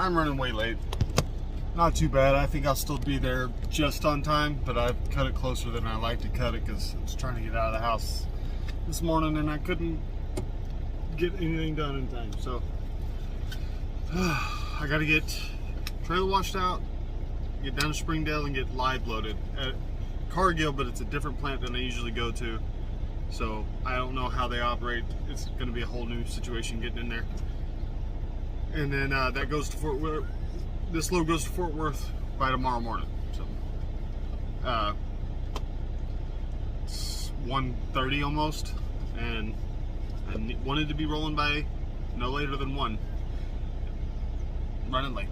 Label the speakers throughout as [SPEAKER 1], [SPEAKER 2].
[SPEAKER 1] I'm running way late. Not too bad. I think I'll still be there just on time, but I've cut it closer than I like to cut it because I was trying to get out of the house this morning and I couldn't get anything done in time. So I got to get trailer washed out, get down to Springdale, and get live loaded at Cargill, but it's a different plant than I usually go to. So I don't know how they operate. It's going to be a whole new situation getting in there. And then that goes to Fort Worth. This load goes to Fort Worth by tomorrow morning. So it's 1:30 almost, and I wanted to be rolling by no later than 1. I'm running late.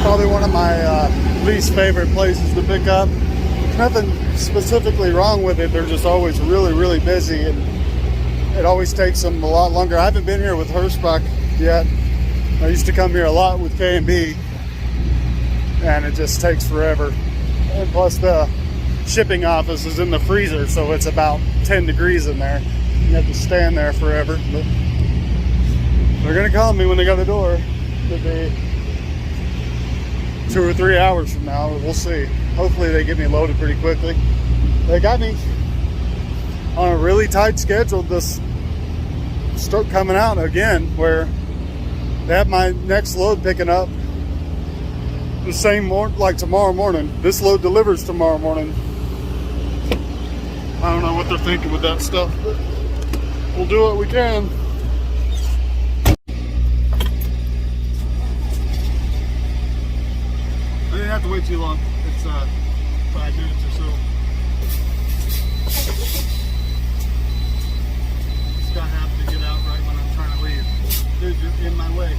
[SPEAKER 1] probably one of my least favorite places to pick up. There's nothing specifically wrong with it. They're just always really, really busy, and it always takes them a lot longer. I haven't been here with Hirschbach yet. I used to come here a lot with K&B, and it just takes forever. And plus the shipping office is in the freezer, so it's about 10 degrees in there. You have to stand there forever. But they're gonna call me when they got the door. Could be 2 or 3 hours from now. We'll see. Hopefully they get me loaded pretty quickly. They got me on a really tight schedule. This start coming out again, where they have my next load picking up the same like tomorrow morning. This load delivers tomorrow morning. I don't know what they're thinking with that stuff, but we'll do what we can. I didn't have to wait too long. It's 5 minutes or so. Just got happen to get out right when I'm trying to leave. Dude, you're in my way.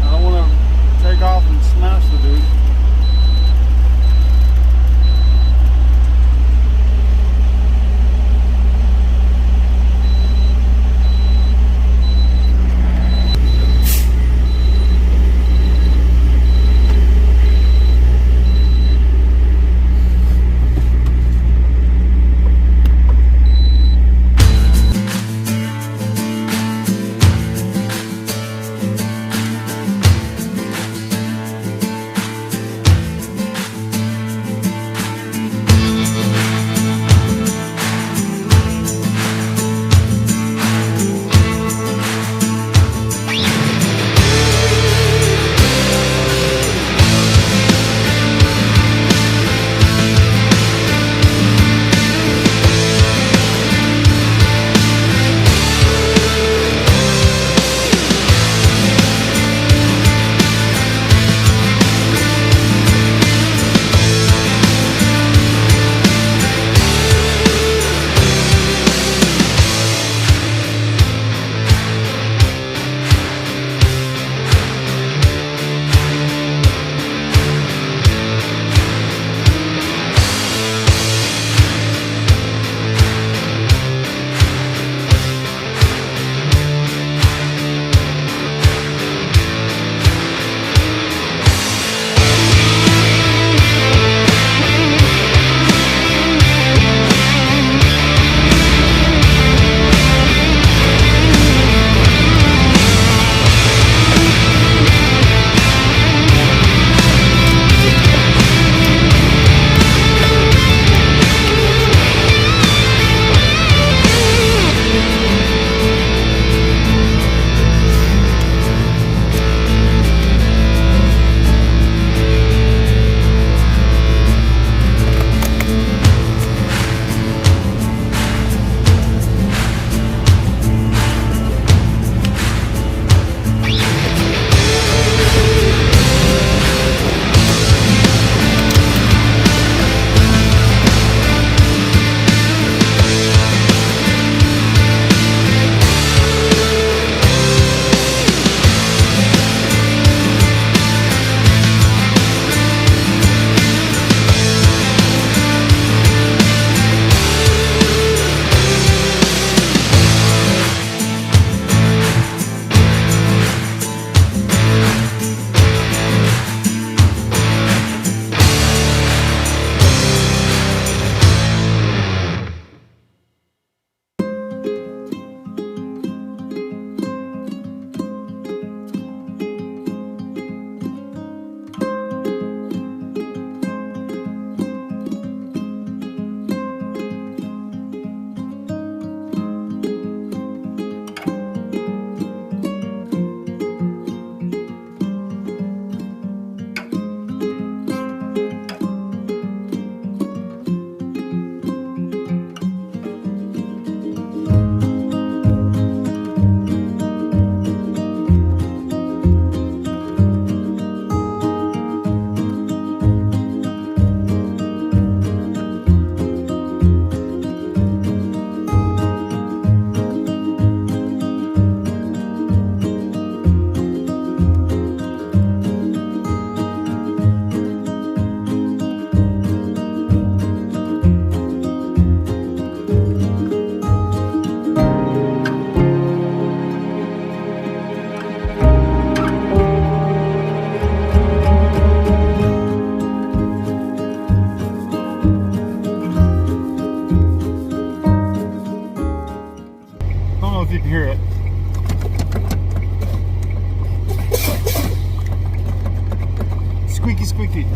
[SPEAKER 1] I don't want to take off and smash the dude. squeaky.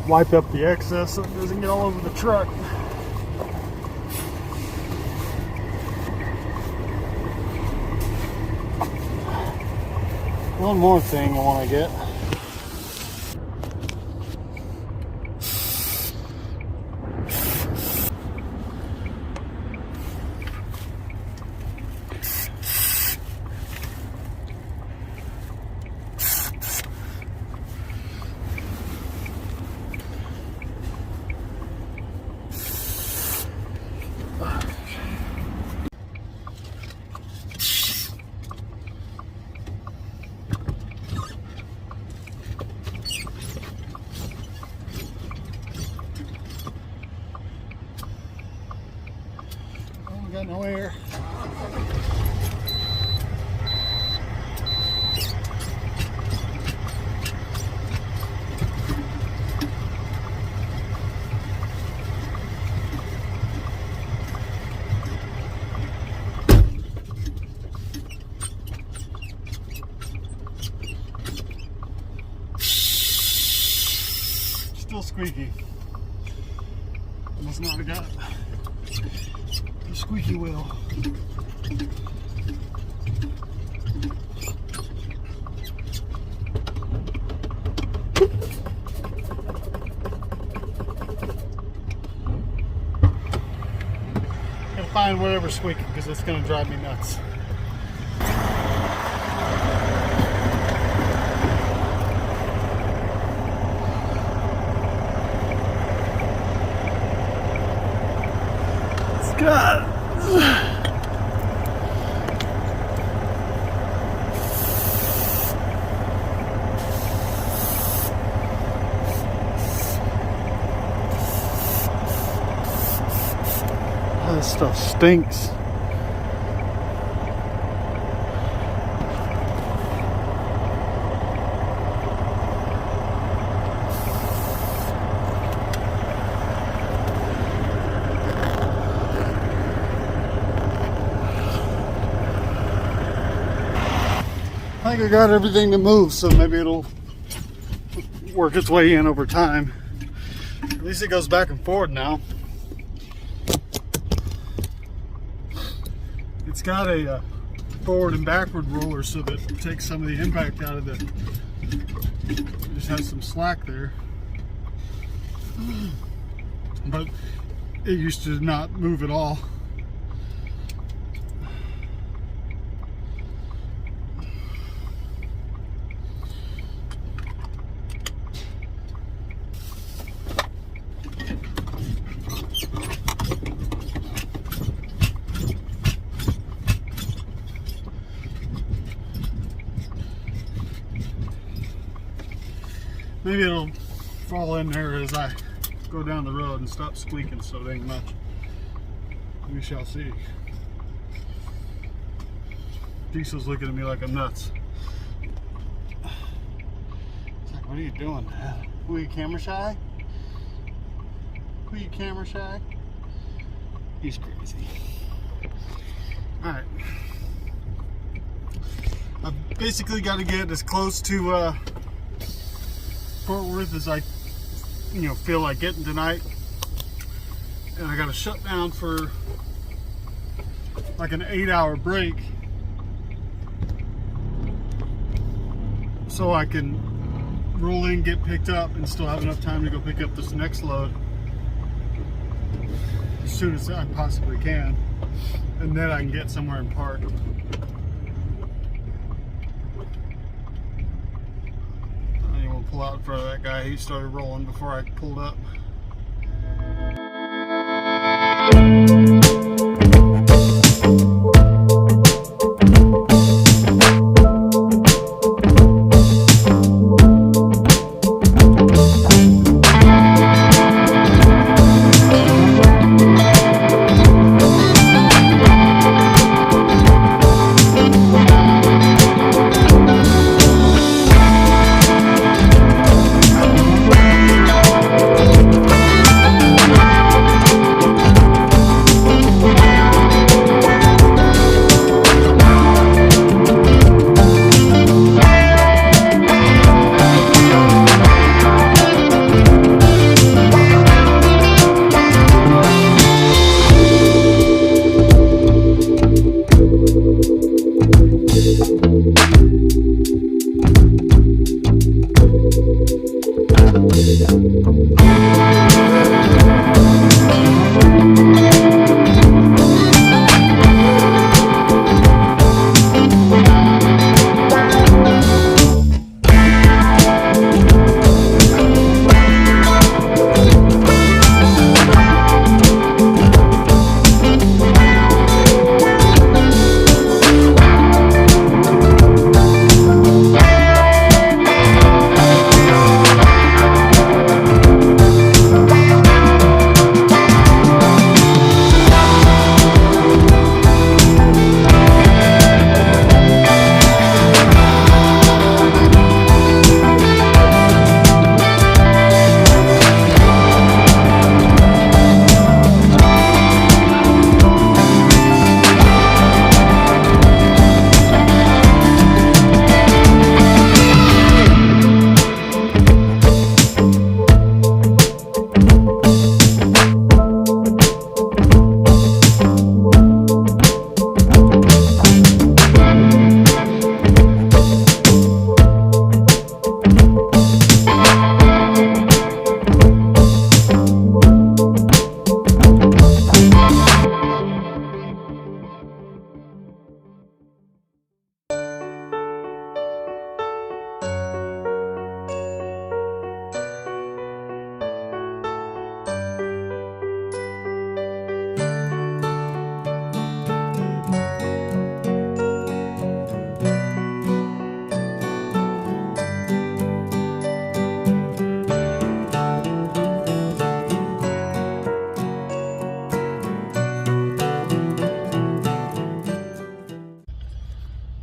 [SPEAKER 1] Wipe up the excess so it doesn't get all over the truck. One more thing I want to get. Got no air. Still squeaky. Must not have got the squeaky wheel. Gotta find whatever's squeaking because it's gonna drive me nuts. God. Oh, this stuff stinks. I think I got everything to move, so maybe it'll work its way in over time. At least it goes back and forward now. It's got a forward and backward roller so that it takes some of the impact out of the, it just has some slack there. But it used to not move at all. Maybe it'll fall in there as I go down the road and stop squeaking so dang much. We shall see. Diesel's looking at me like I'm nuts. It's like, what are you doing? Were you camera shy? Were you camera shy? He's crazy. Alright. I've basically got to get as close to Fort Worth as I feel like getting tonight, and I got to shut down for like an 8-hour break so I can roll in, get picked up, and still have enough time to go pick up this next load. as soon as I possibly can, and then I can get somewhere and park. I didn't want to pull out in front of that guy. He started rolling before I pulled up.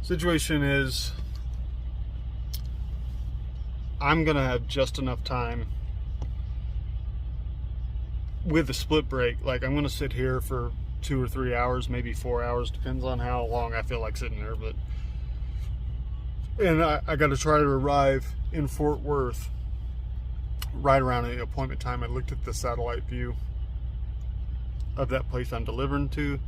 [SPEAKER 1] Situation is, I'm gonna have just enough time with the split break. Like, I'm gonna sit here for 2 or 3 hours, maybe 4 hours, depends on how long I feel like sitting there. And I got to try to arrive in Fort Worth right around the appointment time. I looked at the satellite view of that place I'm delivering to,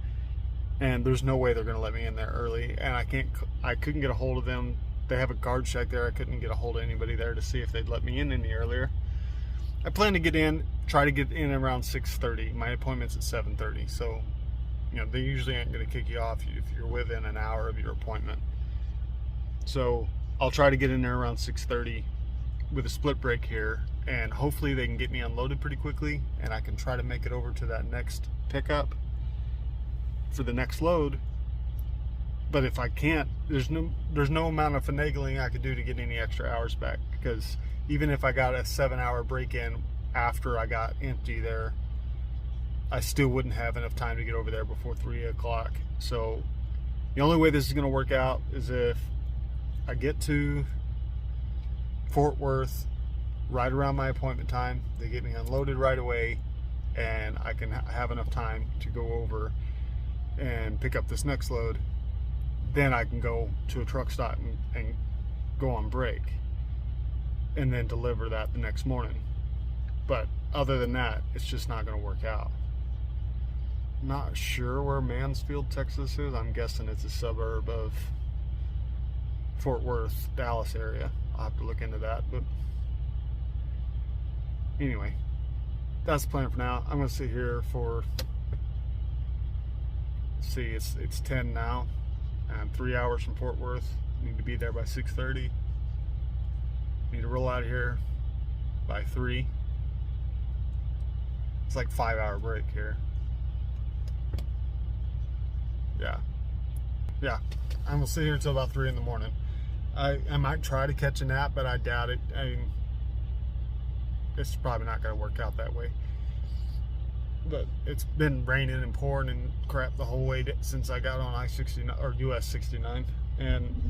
[SPEAKER 1] and there's no way they're going to let me in there early, and I couldn't get a hold of them. They have a guard check there. I couldn't get a hold of anybody there to see if they'd let me in any earlier. I plan to try to get in around 6:30. My appointment's at 7:30, so they usually aren't going to kick you off if you're within an hour of your appointment. So I'll try to get in there around 6:30 with a split break here, and hopefully they can get me unloaded pretty quickly, and I can try to make it over to that next pickup for the next load. But if I can't, there's no amount of finagling I could do to get any extra hours back, because even if I got a 7-hour break in after I got empty there, I still wouldn't have enough time to get over there before 3 o'clock. So the only way this is going to work out is if I get to Fort Worth right around my appointment time, they get me unloaded right away, and I can have enough time to go over and pick up this next load. Then I can go to a truck stop and go on break, and then deliver that the next morning. But other than that, it's just not going to work out. Not sure where Mansfield, Texas is. I'm guessing it's a suburb of Fort Worth, Dallas area. I'll have to look into that. But anyway, that's the plan for now. I'm gonna sit here for, let's see, it's 10 now. I'm 3 hours from Fort Worth. Need to be there by 6:30. Need to roll out of here by 3. It's like 5-hour break here. Yeah. I'm gonna sit here until about 3 in the morning. I might try to catch a nap, but I doubt it. I mean, it's probably not gonna work out that way. But it's been raining and pouring and crap the whole way since I got on I-69 or US 69, and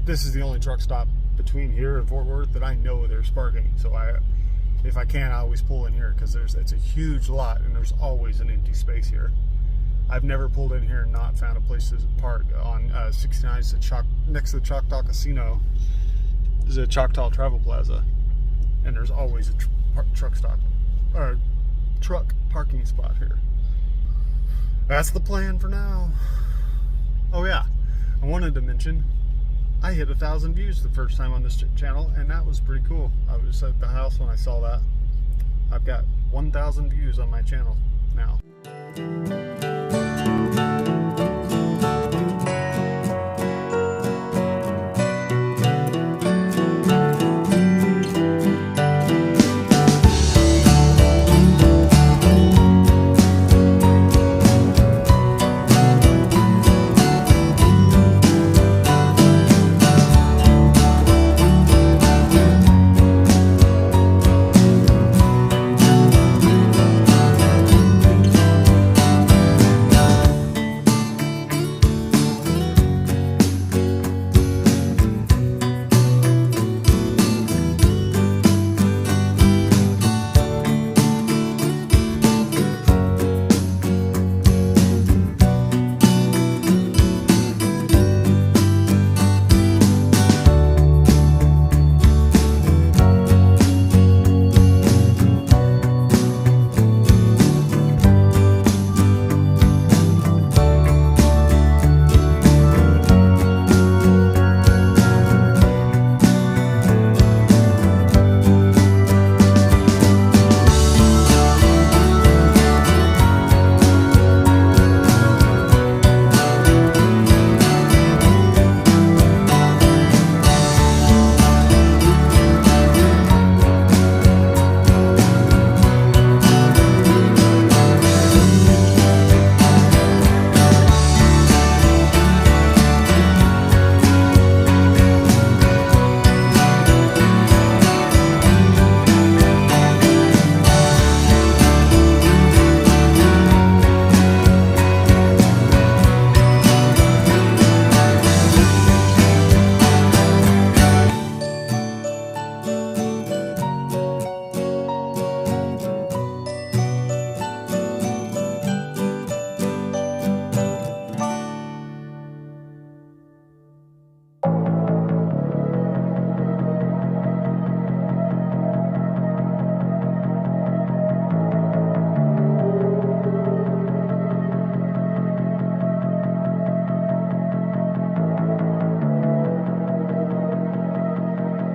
[SPEAKER 1] this is the only truck stop between here and Fort Worth that I know there's parking. So if I can, I always pull in here because it's a huge lot and there's always an empty space here. I've never pulled in here and not found a place to park on 69. It's next to the Choctaw Casino. There's a Choctaw Travel Plaza, and there's always a truck stop or truck parking spot here. That's the plan for now. Oh yeah, I wanted to mention I hit 1,000 views the first time on this channel, and that was pretty cool. I was at the house when I saw that. I've got 1,000 views on my channel now.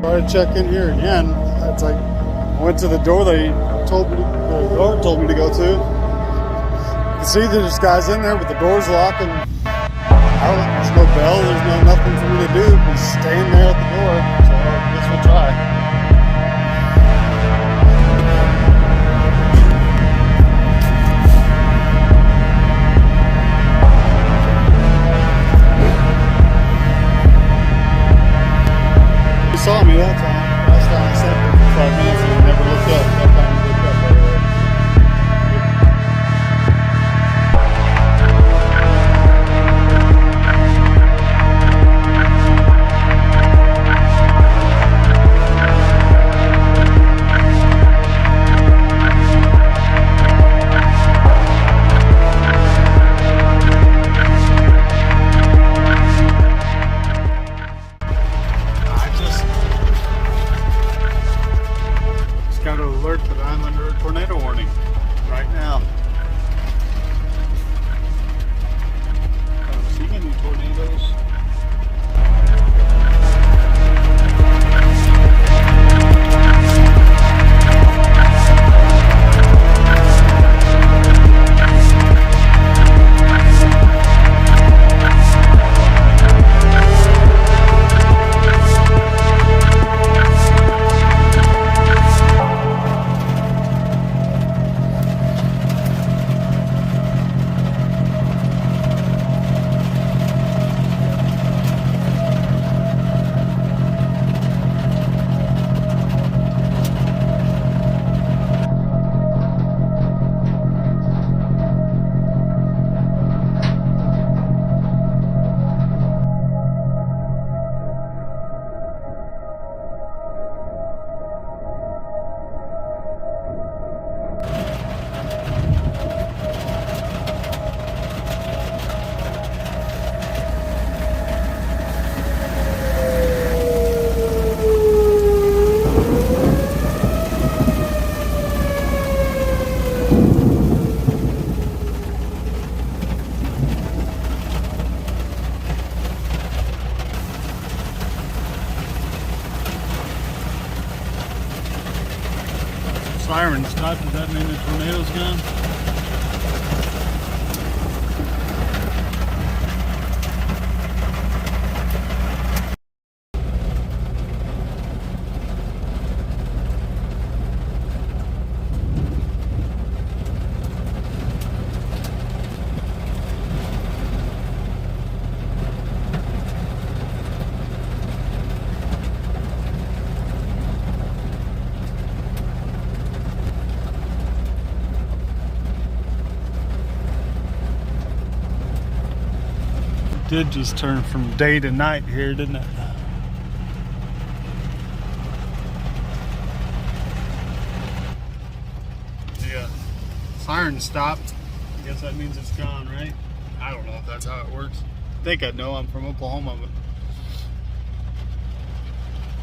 [SPEAKER 1] Tried to check in here again. It's like I went to the door the guard told me to go to. You can see there's guys in there, but the door's locked and there's no bell, there's nothing for me to do. Just staying there at the door. So I guess we'll try. Saw me that time. Last time I sat there for 5 minutes and I never looked up. That time I looked up right away. Siren stopped. Does that mean the tornado's gone? Did just turn from day to night here, didn't it? Yeah. Siren stopped. I guess that means it's gone, right? I don't know if that's how it works. I think I know. I'm from Oklahoma, but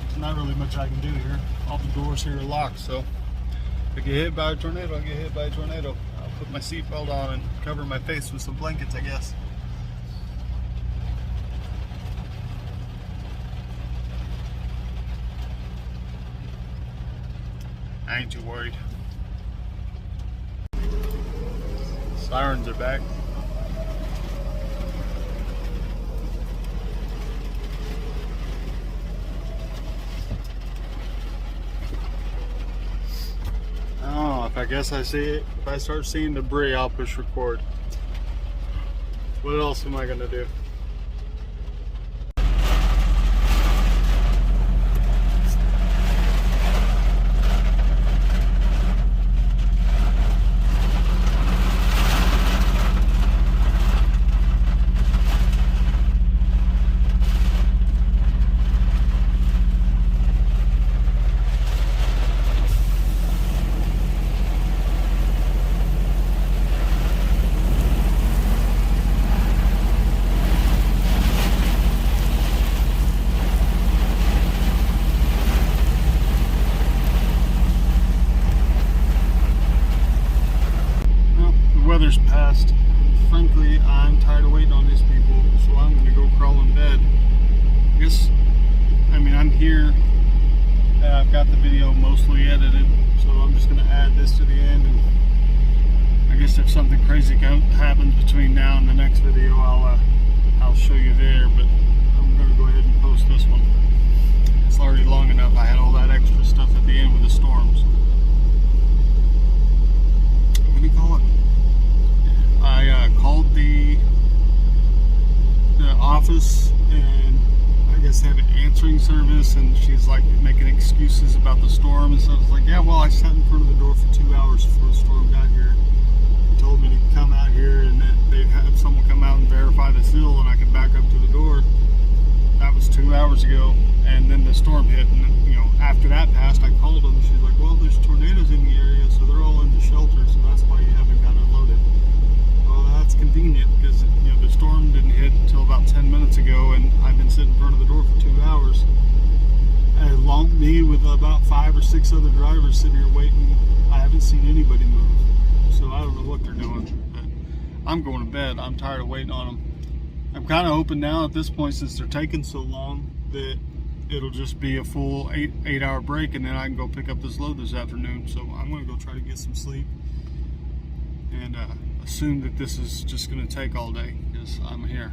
[SPEAKER 1] there's not really much I can do here. All the doors here are locked, so if I get hit by a tornado, I get hit by a tornado. I'll put my seatbelt on and cover my face with some blankets, I guess. I ain't too worried. Sirens are back. Oh, I guess I see it. If I start seeing debris, I'll push record. What else am I gonna do? Weather's passed. Frankly, I'm tired of waiting on these people, so I'm going to go crawl in bed. I'm here. I've got the video mostly edited, so I'm just going to add this to the end. And I guess if something crazy happens between now and the next video, I'll show you there. But I'm going to go ahead and post this one. It's already long enough. I had all that extra stuff at the end with the storms. What do you call it? I called the office, and I guess they have an answering service, and she's like making excuses about the storm, and so I was like, yeah, well, I sat in front of the door for 2 hours before the storm got here. They told me to come out here and that they'd have someone come out and verify the seal, and I could back up to the door. That was 2 hours ago, and then the storm hit, and after that passed, I called them. She's like, well, there's tornadoes in the area, so they're all in the shelter, so that's why you haven't got unloaded. Well, that's convenient because the storm didn't hit until about 10 minutes ago, and I've been sitting in front of the door for 2 hours. Along me with about 5 or 6 other drivers sitting here waiting. I haven't seen anybody move, so I don't know what they're doing. But I'm going to bed. I'm tired of waiting on them. I'm kind of hoping now at this point, since they're taking so long, that it'll just be a full 8-hour break, and then I can go pick up this load this afternoon. So I'm going to go try to get some sleep and assume that this is just going to take all day because I'm here.